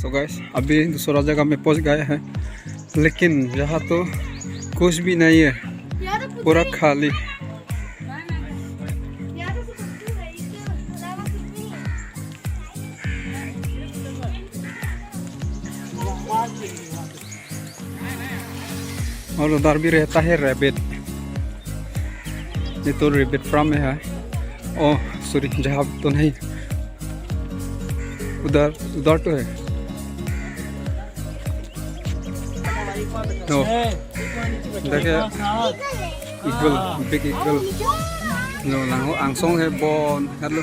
So guys अभी दूसरा जगह में पहुंच गए हैं, लेकिन यहाँ तो कुछ भी नहीं है, पूरा खाली। और उधर भी रहता है रैबिट, ये तो रैबिट फार्म में है। ओह सॉरी, जहाँ तो नहीं, उधर उधर तो है। तो देखिए ईगल, बिग ईगल, नो लांगो आंसों है बॉन हेलो।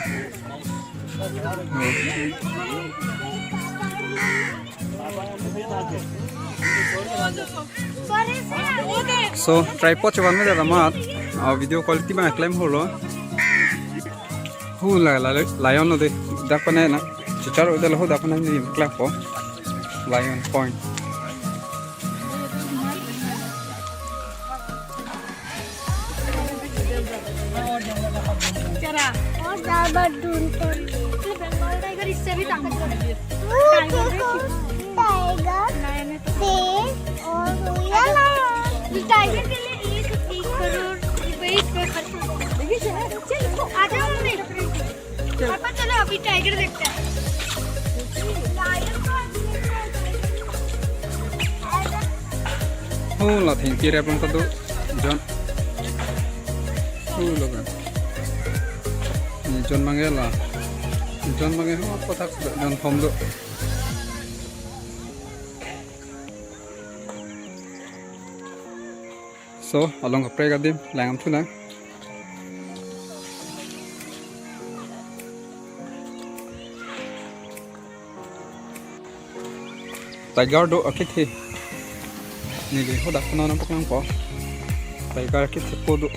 So tripod cuman में ज़्यादा मत और वीडियो क्वालिटी में क्लेम हो लो हो लायन लो दे दाप ने ना चिचार उधर लो दाप ने नहीं क्लेम हो लायन पॉइंट। और ज़्यादा ढूंढते बंगाल टाइगर इससे भी ताकतवर है। टाइगर के लिए 1 करोड़ रुपए इस पे खर्च हो गए। चलो आ जाओ मम्मी, पापा चलो अभी टाइगर देखते हैं। हो ला थिंग की रेपन को तो जॉन हो लोगन जॉन मांगे हो आपको तक जॉन फॉर्म दो। So along cái prega dim lang thu na tiger do akit he ni de hoda kono na pokang ko tiger akit se podo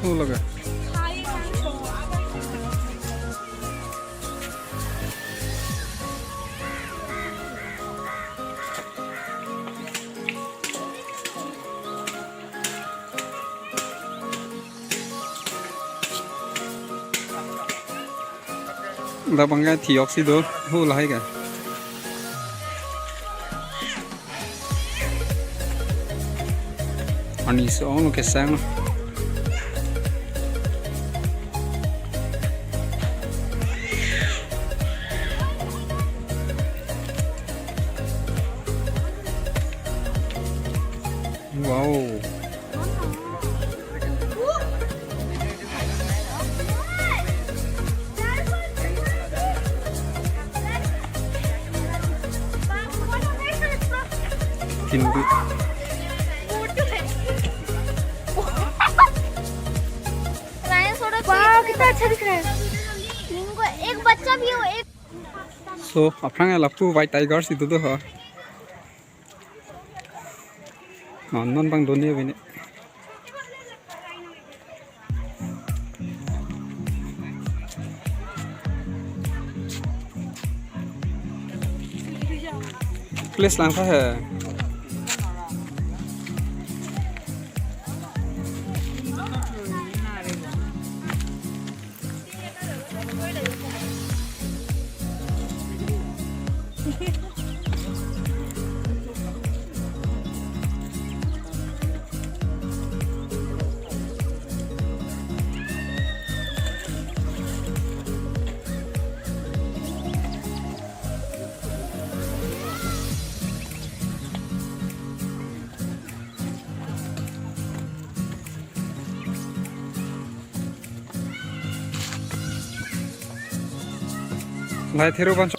हो लगा दा बंगा थी ऑक्सीडो हो लाएगा अनि सो नो के sang wow किंतु कितना अच्छा दिख रहा है। इनको एक बच्चा भी हो एक। So अपना लापू white tiger itu tuh ha non bang dunia ini place langka है Lai thiru ban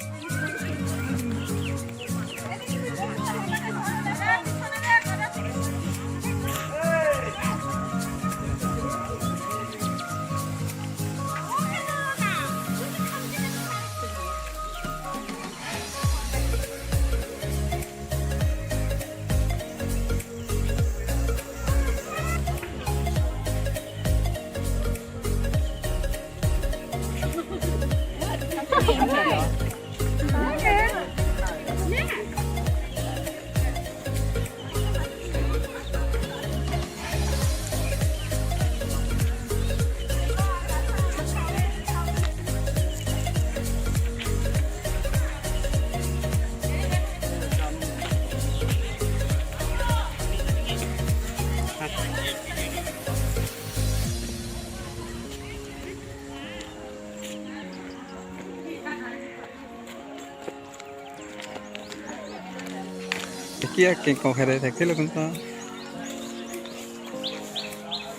cái kia cái con khai đây thế là con ta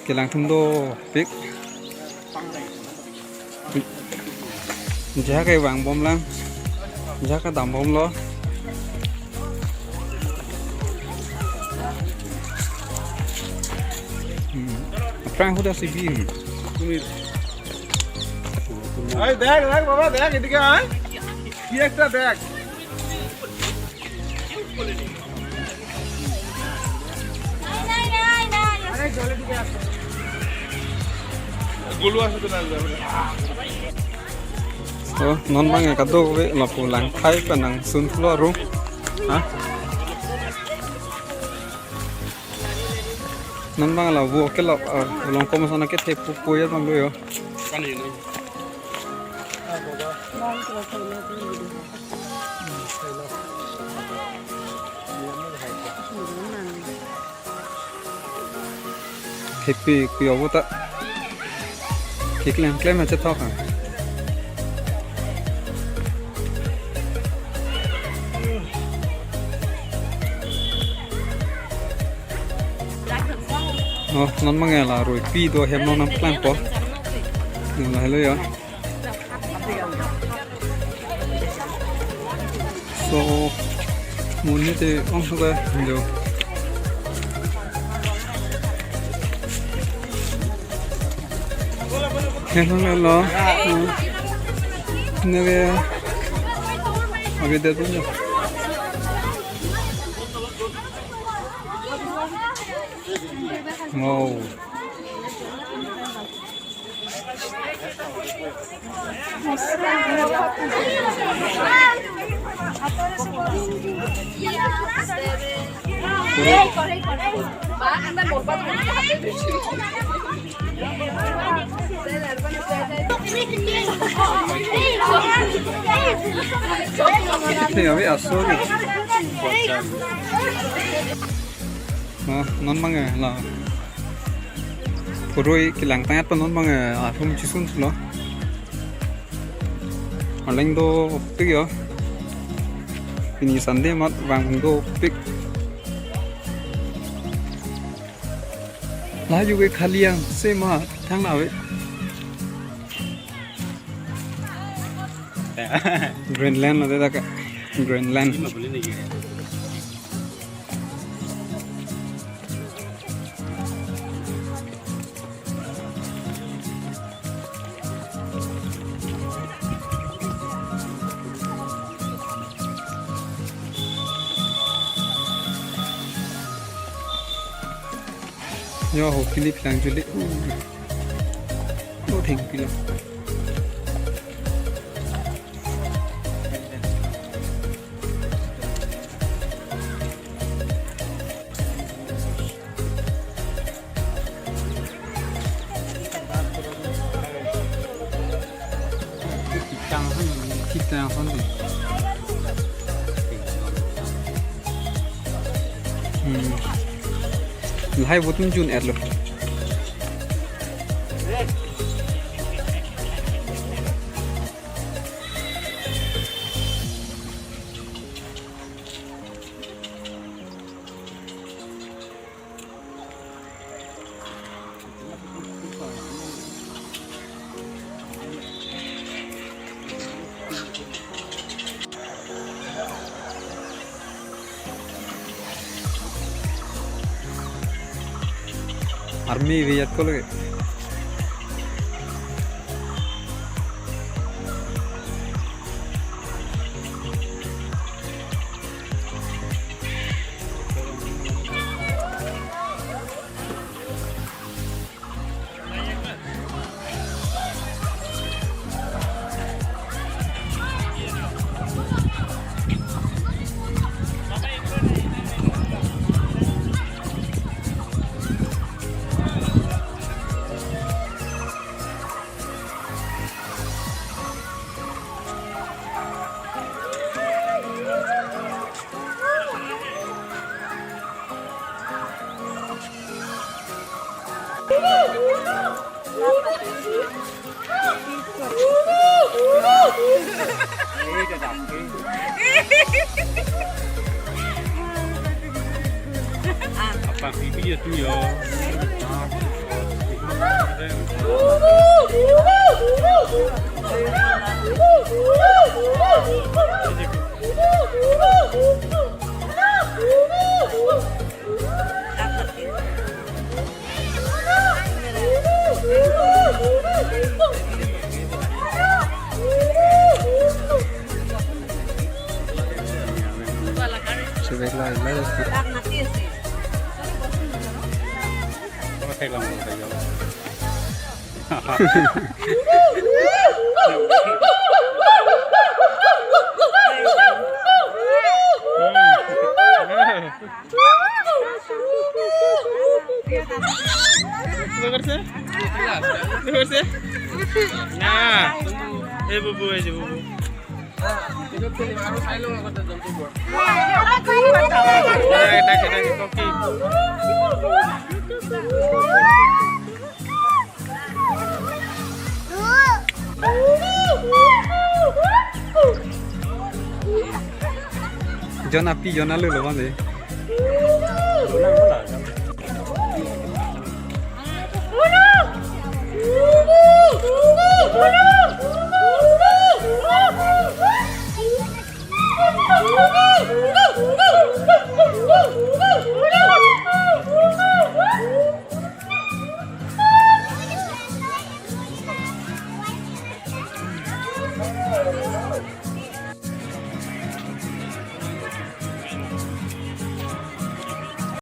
cái làng thung đô biết giá cây vàng bom lăng giá cái tầm bom lo Frank udah sih bin. Ayo bag baba bag ini kan? Ini extra bag. Gulu asal tu nak. Oh, non bang yang kado we lapu lang thai penang sun floor room. Hah? Non bang là vô cái lọc lòng công sao nó cái thép pui bang luôn yo. Kan ini. Happy kuya vô ta. Cái claim mà chết thóc à? Non mang nghe là rồi pi đồ hem nó nằm plan po. Đừng lại lấy á. So muốn như thế ông sao đây nhiều. Hem nó lo. Nè cái ở đây đâu nhỉ? Wow. Ini apa asal? Non mang là rồi cái làng tát non mang không chỉ xuống lo ở lên đô biết chưa ini sande mat vàng đô biết lá juga khali yang sema thang nào vậy Greenland là đây cả Greenland do hồ clip đang du lịch đô thành kìa thịt nào không gì hai vô tung chun ẹt luôn army Viet ko lagi pipi itu yo. Se ve la Nah, bubu aja bubu. John api John alu loh bang.